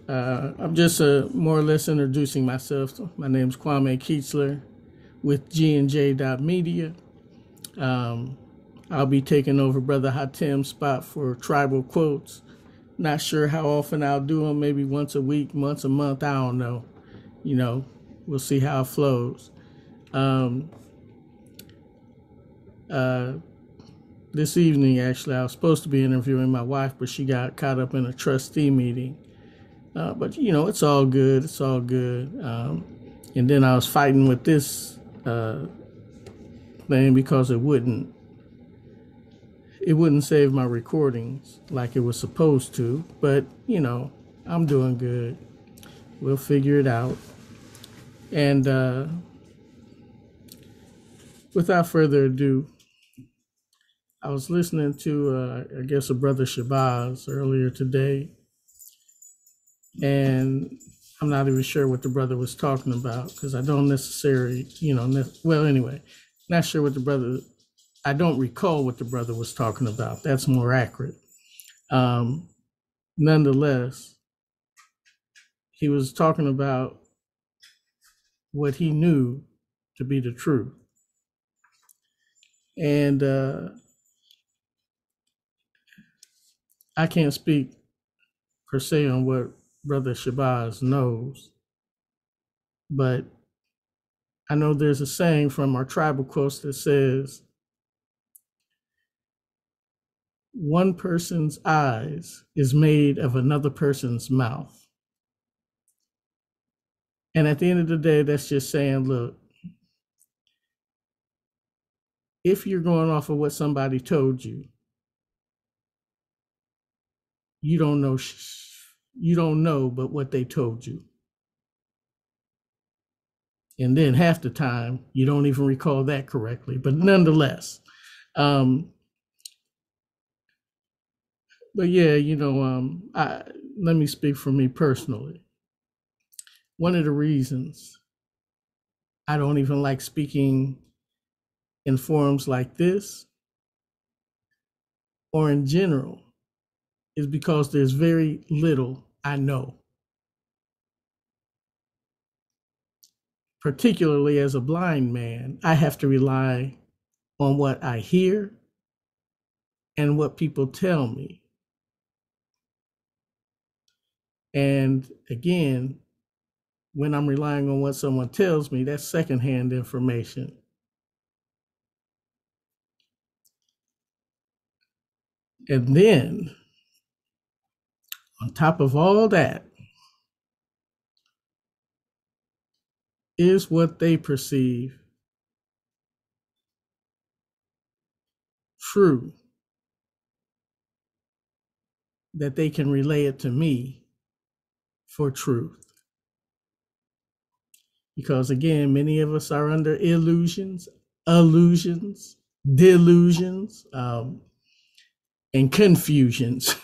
I'm just more or less introducing myself. My name is Kwame Keatsler with G&J Media. I'll be taking over Brother Hatim's spot for tribal quotes. Not sure how often I'll do them, maybe once a week, once a month, I don't know. We'll see how it flows. This evening, actually, I was supposed to be interviewing my wife, but she got caught up in a trustee meeting. But it's all good. It's all good. And then I was fighting with this thing because it wouldn't save my recordings like it was supposed to. But I'm doing good. We'll figure it out. And without further ado, I was listening to I guess a brother Shabazz earlier today. And I'm not even sure what the brother was talking about because I don't necessarily, not sure what I don't recall what the brother was talking about. That's more accurate. Nonetheless, he was talking about what he knew to be the truth. And I can't speak per se on what Brother Shabazz knows, but I know there's a saying from our tribal quotes that says, one person's eyes is made of another person's mouth. And at the end of the day, that's just saying, look, if you're going off of what somebody told you, you don't know but what they told you. And then half the time, you don't even recall that correctly. But nonetheless, but yeah, let me speak for me personally. One of the reasons I don't even like speaking in forums like this or in general is because there's very little I know. Particularly as a blind man, I have to rely on what I hear and what people tell me. And again, when I'm relying on what someone tells me, that's secondhand information. And then, on top of all that, is what they perceive true, that they can relay it to me for truth. Because again, many of us are under illusions, delusions, and confusions.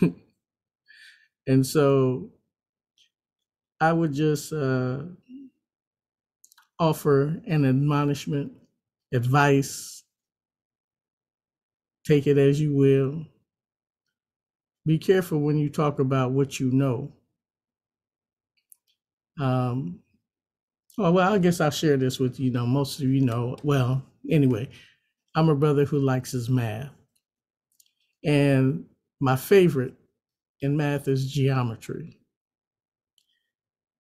And so I would just offer an admonishment, advice, take it as you will. Be careful when you talk about what you know. Well, I guess I'll share this with you. Most of you know. Well, anyway, I'm a brother who likes his math. And my favorite in math is geometry.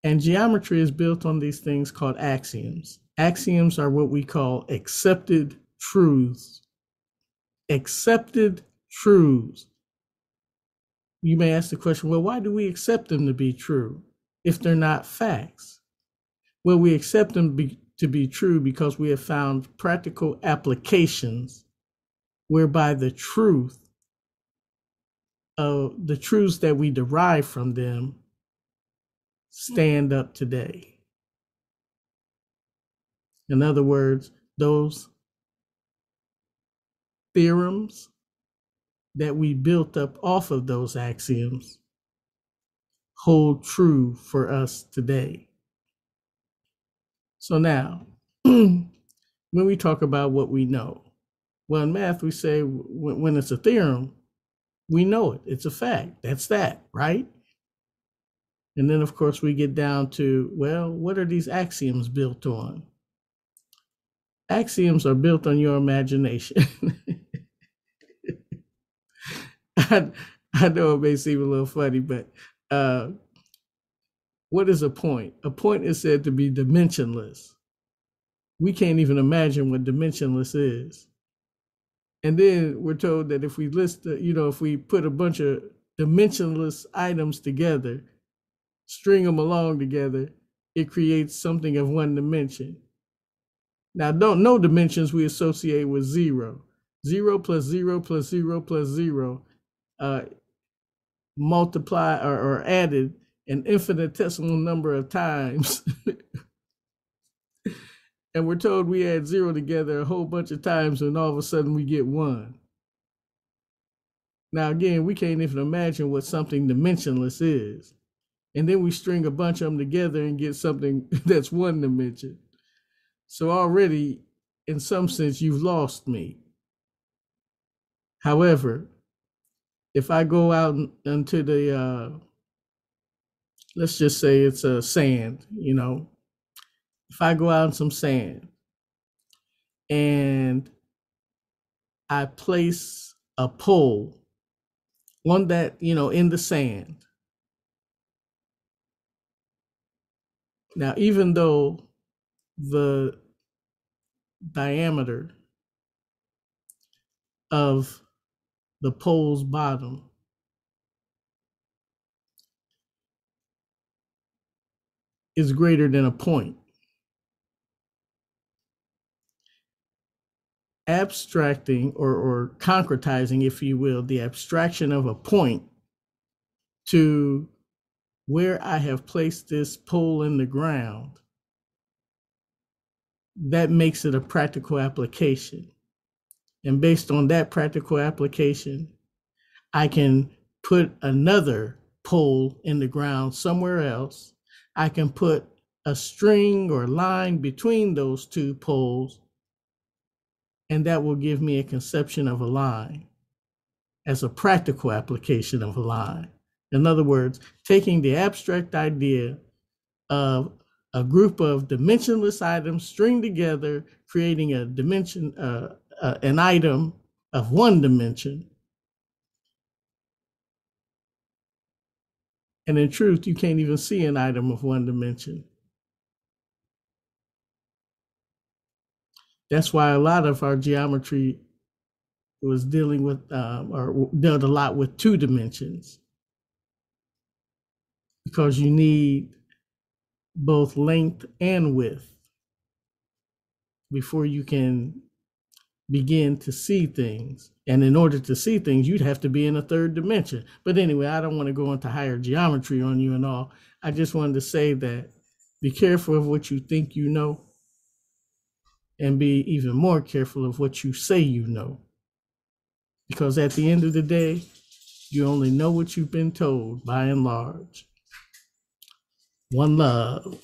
And geometry is built on these things called axioms. Axioms are what we call accepted truths. Accepted truths. You may ask the question, well, why do we accept them to be true if they're not facts? Well, we accept them to be true because we have found practical applications whereby the truths that we derive from them stand up today. In other words, those theorems that we built up off of those axioms hold true for us today. So now, when we talk about what we know, well, in math, we say when it's a theorem, we know it. It's a fact. That's that, right? And then, of course, we get down to, well, what are these axioms built on? Axioms are built on your imagination. I, I know it may seem a little funny, but what is a point? A point is said to be dimensionless. We can't even imagine what dimensionless is. And then we're told that if we if we put a bunch of dimensionless items together, string them along together, it creates something of one dimension. Now, don't know dimensions we associate with zero. 0 plus 0 plus 0 plus 0 multiply or added an infinitesimal number of times. And we're told we add 0 together a whole bunch of times and all of a sudden we get 1. Now, again, we can't even imagine what something dimensionless is. And then we string a bunch of them together and get something that's one dimension. So already, in some sense, you've lost me. However, if I go out into the, let's just say it's a sand, if I go out in some sand and I place a pole on that, in the sand. Now, even though the diameter of the pole's bottom is greater than a point, abstracting or concretizing, if you will, the abstraction of a point to where I have placed this pole in the ground, that makes it a practical application. And based on that practical application, I can put another pole in the ground somewhere else. I can put a string or line between those two poles, and that will give me a conception of a line as a practical application of a line. In other words, taking the abstract idea of a group of dimensionless items stringed together, creating a dimension, an item of one dimension. And in truth, you can't even see an item of one dimension. That's why a lot of our geometry was dealing with, or dealt a lot with 2 dimensions, because you need both length and width before you can begin to see things. And in order to see things, you'd have to be in a 3rd dimension. But anyway, I don't want to go into higher geometry on you and all. I just wanted to say that be careful of what you think you know, and be even more careful of what you say you know. Because at the end of the day, you only know what you've been told by and large. One love.